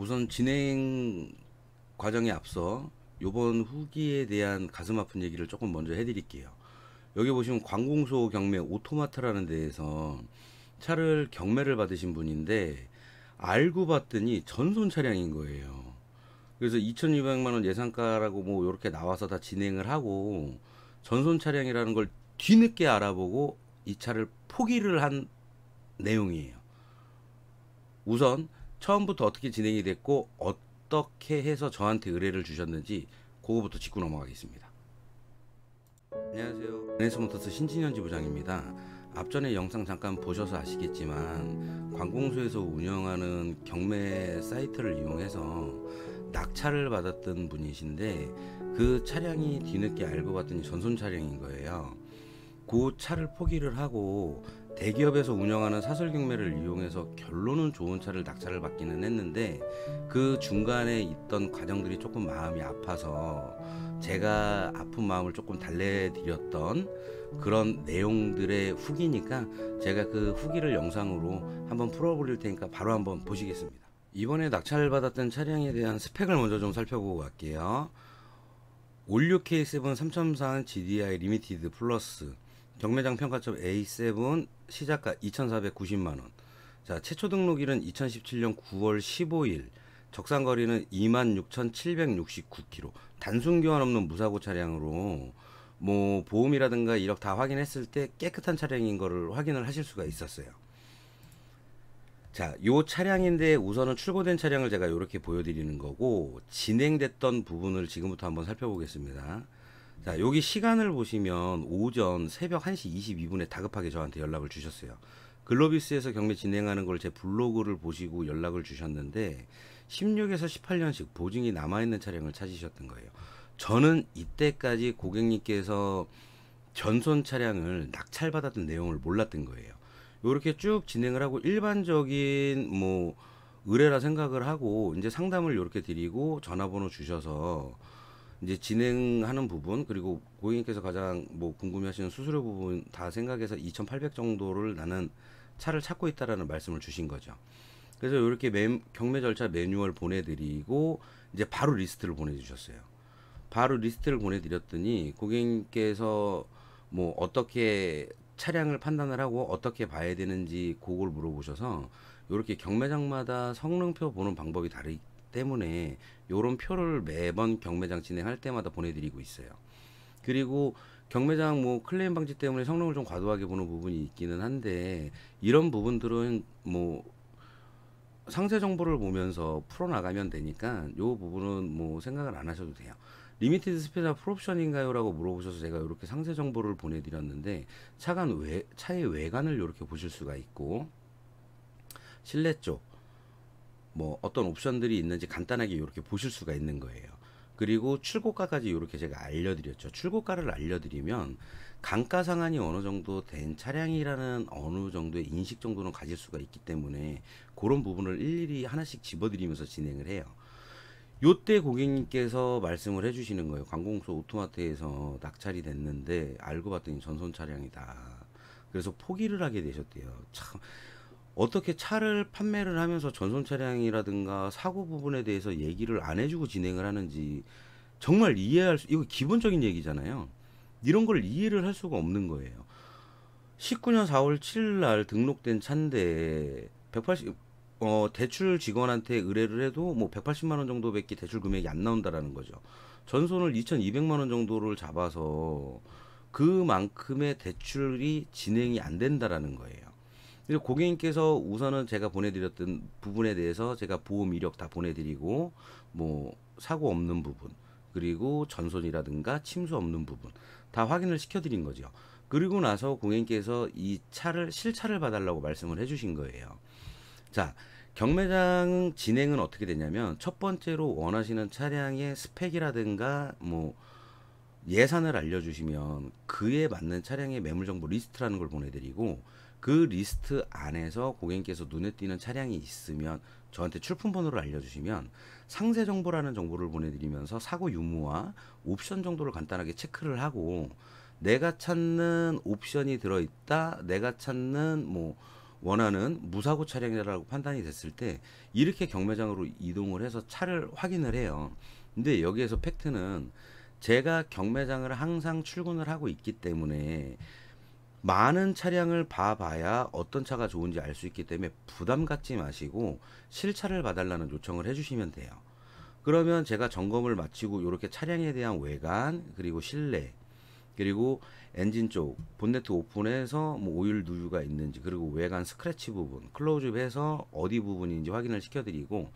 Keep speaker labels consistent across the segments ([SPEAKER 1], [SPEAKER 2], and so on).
[SPEAKER 1] 우선 진행 과정에 앞서 요번 후기에 대한 가슴 아픈 얘기를 조금 먼저 해드릴게요. 여기 보시면 관공서 경매 오토마타라는 데에서 차를 경매를 받으신 분인데 알고 봤더니 전손 차량인 거예요. 그래서 2,200만 원 예상가라고 뭐 이렇게 나와서 다 진행을 하고 전손 차량이라는 걸 뒤늦게 알아보고 이 차를 포기를 한 내용이에요. 우선 처음부터 어떻게 진행이 됐고 어떻게 해서 저한테 의뢰를 주셨는지 그거부터 짚고 넘어가겠습니다. 안녕하세요. NS모터스 신진현 지부장입니다. 앞전에 영상 잠깐 보셔서 아시겠지만 관공서에서 운영하는 경매 사이트를 이용해서 낙찰을 받았던 분이신데 그 차량이 뒤늦게 알고 봤더니 전손 차량인 거예요. 그 차를 포기를 하고 대기업에서 운영하는 사설 경매를 이용해서 결론은 좋은 차를 낙찰을 받기는 했는데 그 중간에 있던 과정들이 조금 마음이 아파서 제가 아픈 마음을 조금 달래드렸던 그런 내용들의 후기니까 제가 그 후기를 영상으로 한번 풀어버릴 테니까 바로 한번 보시겠습니다. 이번에 낙찰받았던 차량에 대한 스펙을 먼저 좀 살펴보고 갈게요. 올류 K7 3.4 GDI 리미티드 플러스 경매장 평가점 A7 시작가 2,490만원. 자, 최초 등록일은 2017년 9월 15일. 적산거리는 26,769km. 단순 교환 없는 무사고 차량으로 뭐 보험이라든가 이력 다 확인했을 때 깨끗한 차량인 거를 확인을 하실 수가 있었어요. 자, 요 차량인데 우선은 출고된 차량을 제가 이렇게 보여드리는 거고 진행됐던 부분을 지금부터 한번 살펴보겠습니다. 자, 여기 시간을 보시면 오전 새벽 1시 22분에 다급하게 저한테 연락을 주셨어요. 글로비스에서 경매 진행하는 걸 제 블로그를 보시고 연락을 주셨는데 16에서 18년씩 보증이 남아있는 차량을 찾으셨던 거예요. 저는 이때까지 고객님께서 전손 차량을 낙찰받았던 내용을 몰랐던 거예요. 이렇게 쭉 진행을 하고 일반적인 뭐 의뢰라 생각을 하고 이제 상담을 이렇게 드리고 전화번호 주셔서 이제 진행하는 부분 그리고 고객님께서 가장 뭐 궁금해하시는 수수료 부분 다 생각해서 2,800 정도를 나는 차를 찾고 있다라는 말씀을 주신 거죠. 그래서 이렇게 경매 절차 매뉴얼 보내드리고 이제 바로 리스트를 보내주셨어요. 바로 리스트를 보내드렸더니 고객님께서 뭐 어떻게 차량을 판단을 하고 어떻게 봐야 되는지 그걸 물어보셔서 이렇게 경매장마다 성능표 보는 방법이 다르기 때문에 요런 표를 매번 경매장 진행할 때마다 보내드리고 있어요. 그리고 경매장 뭐 클레임 방지 때문에 성능을 좀 과도하게 보는 부분이 있기는 한데 이런 부분들은 뭐 상세 정보를 보면서 풀어나가면 되니까 요 부분은 뭐 생각을 안 하셔도 돼요. 리미티드 스페셜 풀옵션인가요? 라고 물어보셔서 제가 이렇게 상세 정보를 보내드렸는데 차의 외관을 이렇게 보실 수가 있고 실내 쪽 뭐 어떤 옵션들이 있는지 간단하게 이렇게 보실 수가 있는 거예요. 그리고 출고가까지 이렇게 제가 알려드렸죠. 출고가를 알려드리면 감가 상한이 어느 정도 된 차량이라는 어느 정도의 인식 정도는 가질 수가 있기 때문에 그런 부분을 일일이 하나씩 집어드리면서 진행을 해요. 요때 고객님께서 말씀을 해주시는 거예요. 관공서 오토마트에서 낙찰이 됐는데 알고 봤더니 전손 차량이다. 그래서 포기를 하게 되셨대요. 참 어떻게 차를 판매를 하면서 전손 차량이라든가 사고 부분에 대해서 얘기를 안 해주고 진행을 하는지 정말 이거 기본적인 얘기잖아요. 이런 걸 이해를 할 수가 없는 거예요. 19년 4월 7일 날 등록된 차인데 180 대출 직원한테 의뢰를 해도 뭐 180만 원 정도밖에 대출 금액이 안 나온다라는 거죠. 전손을 2,200만 원 정도를 잡아서 그만큼의 대출이 진행이 안 된다라는 거예요. 그리고 고객님께서 우선은 제가 보내드렸던 부분에 대해서 제가 보험 이력 다 보내드리고 뭐 사고 없는 부분 그리고 전손이라든가 침수 없는 부분 다 확인을 시켜드린 거죠. 그리고 나서 고객님께서 이 차를 실차를 봐달라고 말씀을 해주신 거예요. 자, 경매장 진행은 어떻게 되냐면 첫 번째로 원하시는 차량의 스펙이라든가 뭐 예산을 알려주시면 그에 맞는 차량의 매물정보 리스트라는 걸 보내드리고 그 리스트 안에서 고객님께서 눈에 띄는 차량이 있으면 저한테 출품번호를 알려주시면 상세 정보라는 정보를 보내드리면서 사고 유무와 옵션 정도를 간단하게 체크를 하고 내가 찾는 옵션이 들어있다, 내가 찾는 뭐 원하는 무사고 차량이라고 판단이 됐을 때 이렇게 경매장으로 이동을 해서 차를 확인을 해요. 근데 여기에서 팩트는 제가 경매장을 항상 출근을 하고 있기 때문에 많은 차량을 봐봐야 어떤 차가 좋은지 알 수 있기 때문에 부담 갖지 마시고 실차를 봐달라는 요청을 해주시면 돼요. 그러면 제가 점검을 마치고 이렇게 차량에 대한 외관, 그리고 실내, 그리고 엔진 쪽 본네트 오픈해서 뭐 오일 누유가 있는지, 그리고 외관 스크래치 부분 클로즈업해서 어디 부분인지 확인을 시켜드리고,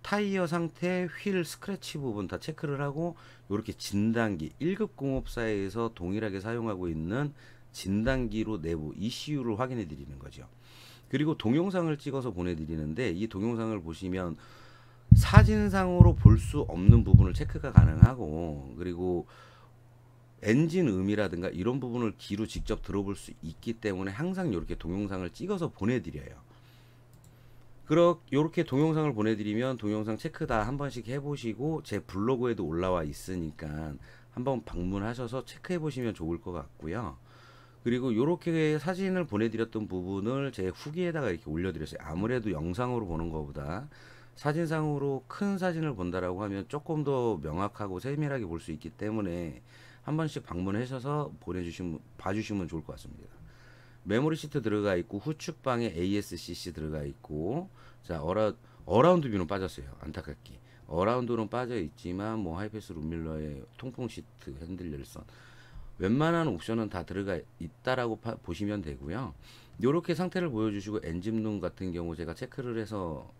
[SPEAKER 1] 타이어 상태, 휠 스크래치 부분 다 체크를 하고, 이렇게 진단기 1급 공업사에서 동일하게 사용하고 있는 진단기로 내부 ECU를 확인해 드리는 거죠. 그리고 동영상을 찍어서 보내드리는데, 이 동영상을 보시면 사진상으로 볼 수 없는 부분을 체크가 가능하고, 그리고 엔진 음이라든가 이런 부분을 귀로 직접 들어볼 수 있기 때문에 항상 이렇게 동영상을 찍어서 보내드려요. 이렇게 동영상을 보내드리면 동영상 체크 다 한 번씩 해보시고 제 블로그에도 올라와 있으니까 한번 방문하셔서 체크해 보시면 좋을 것 같고요. 그리고 이렇게 사진을 보내드렸던 부분을 제 후기에다가 이렇게 올려드렸어요. 아무래도 영상으로 보는 것보다 사진상으로 큰 사진을 본다라고 하면 조금 더 명확하고 세밀하게 볼 수 있기 때문에 한 번씩 방문하셔서 봐주시면 좋을 것 같습니다. 메모리 시트 들어가 있고, 후측방에 ASCC 들어가 있고, 자, 어라운드 뷰는 빠졌어요. 안타깝게. 어라운드는 빠져 있지만, 뭐, 하이패스 룸밀러에 통풍 시트, 핸들 열선, 웬만한 옵션은 다 들어가 있다라고 보시면 되고요. 요렇게 상태를 보여주시고, 엔진룸 같은 경우 제가 체크를 해서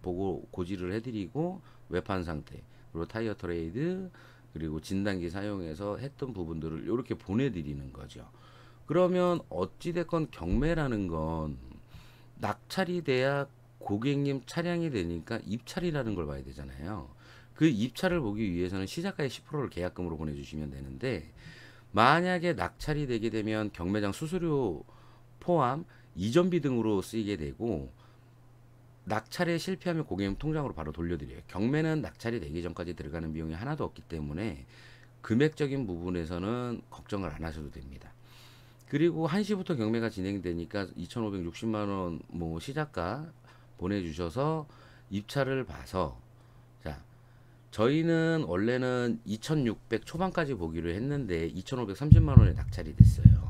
[SPEAKER 1] 보고 고지를 해드리고, 외판 상태, 그리고 타이어 트레이드, 그리고 진단기 사용해서 했던 부분들을 이렇게 보내드리는 거죠. 그러면 어찌됐건 경매라는 건 낙찰이 돼야 고객님 차량이 되니까 입찰이라는 걸 봐야 되잖아요. 그 입찰을 보기 위해서는 시작가의 10%를 계약금으로 보내주시면 되는데, 만약에 낙찰이 되게 되면 경매장 수수료 포함 이전비 등으로 쓰이게 되고, 낙찰에 실패하면 고객님 통장으로 바로 돌려드려요. 경매는 낙찰이 되기 전까지 들어가는 비용이 하나도 없기 때문에 금액적인 부분에서는 걱정을 안 하셔도 됩니다. 그리고 1시부터 경매가 진행되니까 2,560만원 뭐 시작가 보내주셔서 입찰을 봐서, 자, 저희는 원래는 2,600 초반까지 보기로 했는데 2,530만원에 낙찰이 됐어요.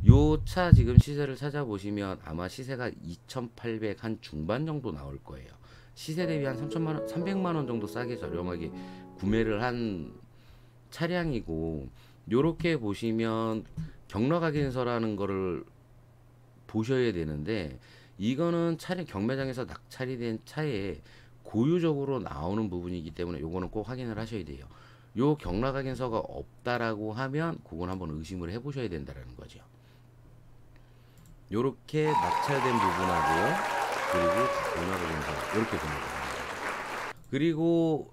[SPEAKER 1] 요 차 지금 시세를 찾아보시면 아마 시세가 2,800 한 중반 정도 나올 거예요. 시세 대비 한 3천만원, 300만원 정도 싸게 저렴하게 구매를 한 차량이고, 요렇게 보시면 경락확인서라는 거를 보셔야 되는데, 이거는 차량 경매장에서 낙찰이 된 차에 고유적으로 나오는 부분이기 때문에 요거는 꼭 확인을 하셔야 돼요. 요 경락확인서가 없다라고 하면 그건 한번 의심을 해보셔야 된다는 거죠. 요렇게 낙찰된 부분하고요, 그리고 경락확인서 이렇게 보내거든요. 그리고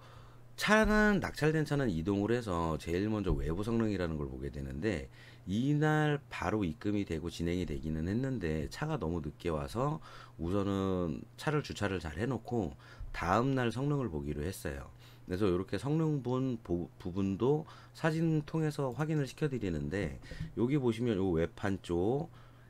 [SPEAKER 1] 차는 낙찰된 차는 이동을 해서 제일 먼저 외부 성능이라는 걸 보게 되는데, 이날 바로 입금이 되고 진행이 되기는 했는데 차가 너무 늦게 와서 우선은 차를 주차를 잘 해놓고 다음날 성능을 보기로 했어요. 그래서 이렇게 성능 부분도 사진 통해서 확인을 시켜드리는데, 여기 보시면 요 외판 쪽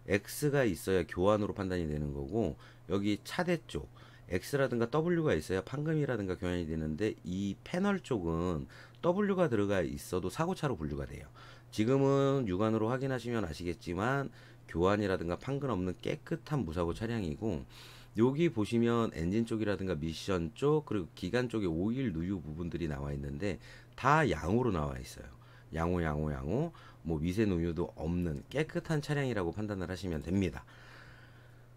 [SPEAKER 1] X가 있어야 교환으로 판단이 되는 거고, 여기 차대 쪽 X라든가 W가 있어야 판금이라든가 교환이 되는데, 이 패널 쪽은 W가 들어가 있어도 사고차로 분류가 돼요. 지금은 육안으로 확인하시면 아시겠지만 교환이라든가 판금 없는 깨끗한 무사고 차량이고, 여기 보시면 엔진 쪽이라든가 미션 쪽, 그리고 기관 쪽에 오일 누유 부분들이 나와 있는데 다 양호로 나와 있어요. 양호, 뭐 미세 누유도 없는 깨끗한 차량이라고 판단을 하시면 됩니다.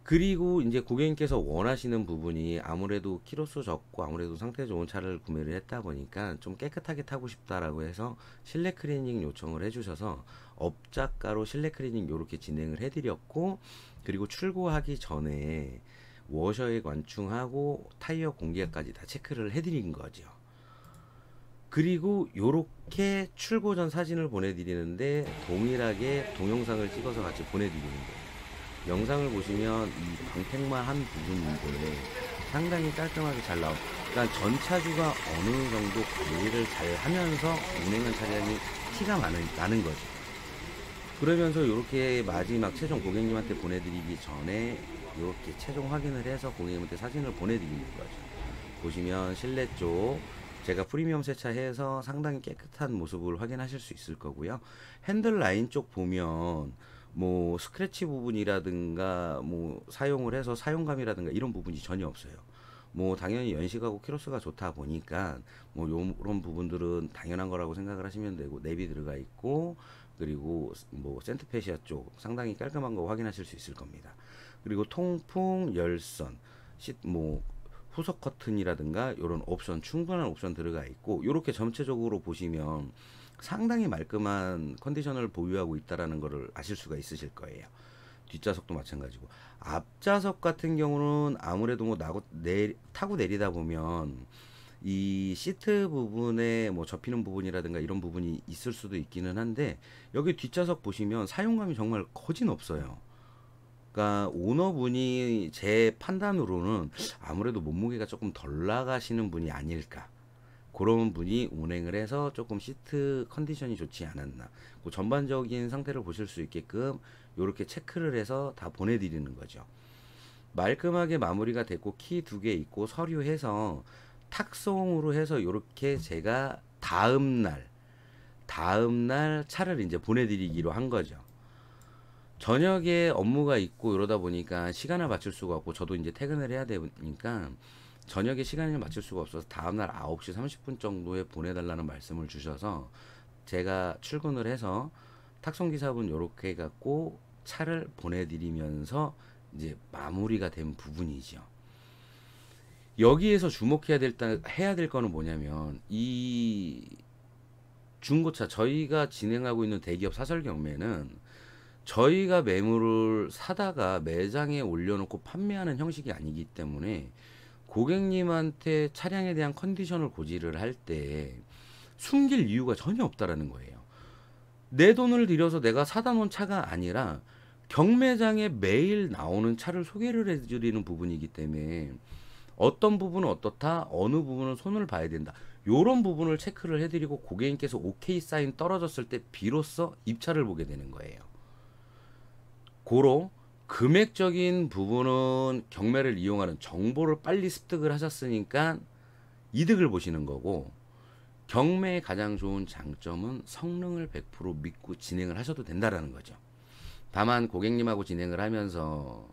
[SPEAKER 1] 그리고 이제 고객님께서 원하시는 부분이 아무래도 키로수 적고 아무래도 상태 좋은 차를 구매를 했다 보니까 좀 깨끗하게 타고 싶다라고 해서 실내 클리닝 요청을 해주셔서 업자가로 실내 클리닝 요렇게 진행을 해드렸고, 그리고 출고하기 전에 워셔액 관충하고 타이어 공기압까지 다 체크를 해드린 거죠. 그리고 요렇게 출고 전 사진을 보내드리는데 동일하게 동영상을 찍어서 같이 보내드리는 거예요. 영상을 보시면 이 광택만 한 부분인데 상당히 깔끔하게 잘 나오고, 그러니까 전차주가 어느 정도 관리를 잘 하면서 운행한 차량이 티가 나는 거죠. 그러면서 이렇게 마지막 최종 고객님한테 보내드리기 전에 이렇게 최종 확인을 해서 고객님한테 사진을 보내드리는 거죠. 보시면 실내 쪽 제가 프리미엄 세차해서 상당히 깨끗한 모습을 확인하실 수 있을 거고요. 핸들 라인 쪽 보면 뭐 스크래치 부분이라든가 뭐 사용을 해서 사용감이라든가 이런 부분이 전혀 없어요. 뭐 당연히 연식하고 키로수가 좋다 보니까 뭐 요런 부분들은 당연한 거라고 생각을 하시면 되고, 랩이 들어가 있고, 그리고 뭐 센트페시아 쪽 상당히 깔끔한 거 확인하실 수 있을 겁니다. 그리고 통풍, 열선, 뭐 후석 커튼이라든가 요런 옵션, 충분한 옵션 들어가 있고, 요렇게 전체적으로 보시면 상당히 말끔한 컨디션을 보유하고 있다라는 것을 아실 수가 있으실 거예요. 뒷좌석도 마찬가지고, 앞좌석 같은 경우는 아무래도 뭐 타고 내리다 보면 이 시트 부분에 뭐 접히는 부분이라든가 이런 부분이 있을 수도 있기는 한데, 여기 뒷좌석 보시면 사용감이 정말 거진 없어요. 그러니까 오너분이 제 판단으로는 아무래도 몸무게가 조금 덜 나가시는 분이 아닐까, 그런 분이 운행을 해서 조금 시트 컨디션이 좋지 않았나, 그 전반적인 상태를 보실 수 있게끔 이렇게 체크를 해서 다 보내드리는 거죠. 말끔하게 마무리가 됐고 키 2개 있고 서류해서 탁송으로 해서 이렇게 제가 다음날 차를 이제 보내드리기로 한 거죠. 저녁에 업무가 있고 이러다 보니까 시간을 맞출 수가 없고, 저도 이제 퇴근을 해야 되니까 저녁에 시간을 맞출 수가 없어서 다음날 9시 30분 정도에 보내달라는 말씀을 주셔서 제가 출근을 해서 탁송기사분 요렇게 해갖고 차를 보내드리면서 이제 마무리가 된 부분이죠. 여기에서 해야 될 거는 뭐냐면, 이 중고차, 저희가 진행하고 있는 대기업 사설 경매는 저희가 매물을 사다가 매장에 올려놓고 판매하는 형식이 아니기 때문에 고객님한테 차량에 대한 컨디션을 고지를 할 때 숨길 이유가 전혀 없다라는 거예요. 내 돈을 들여서 내가 사다 놓은 차가 아니라 경매장에 매일 나오는 차를 소개를 해드리는 부분이기 때문에 어떤 부분은 어떻다, 어느 부분은 손을 봐야 된다, 요런 부분을 체크를 해드리고 고객님께서 오케이 사인 떨어졌을 때 비로소 입차를 보게 되는 거예요. 고로 금액적인 부분은 경매를 이용하는 정보를 빨리 습득을 하셨으니까 이득을 보시는 거고, 경매의 가장 좋은 장점은 성능을 100% 믿고 진행을 하셔도 된다라는 거죠. 다만 고객님하고 진행을 하면서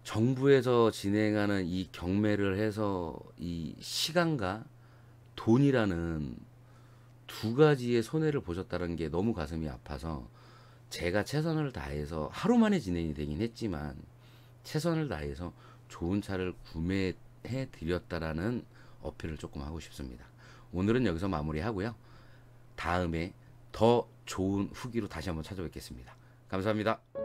[SPEAKER 1] 정부에서 진행하는 이 경매를 해서 이 시간과 돈이라는 두 가지의 손해를 보셨다는 게 너무 가슴이 아파서, 제가 최선을 다해서 하루 만에 진행이 되긴 했지만 최선을 다해서 좋은 차를 구매해 드렸다라는 어필을 조금 하고 싶습니다. 오늘은 여기서 마무리하고요. 다음에 더 좋은 후기로 다시 한번 찾아뵙겠습니다. 감사합니다.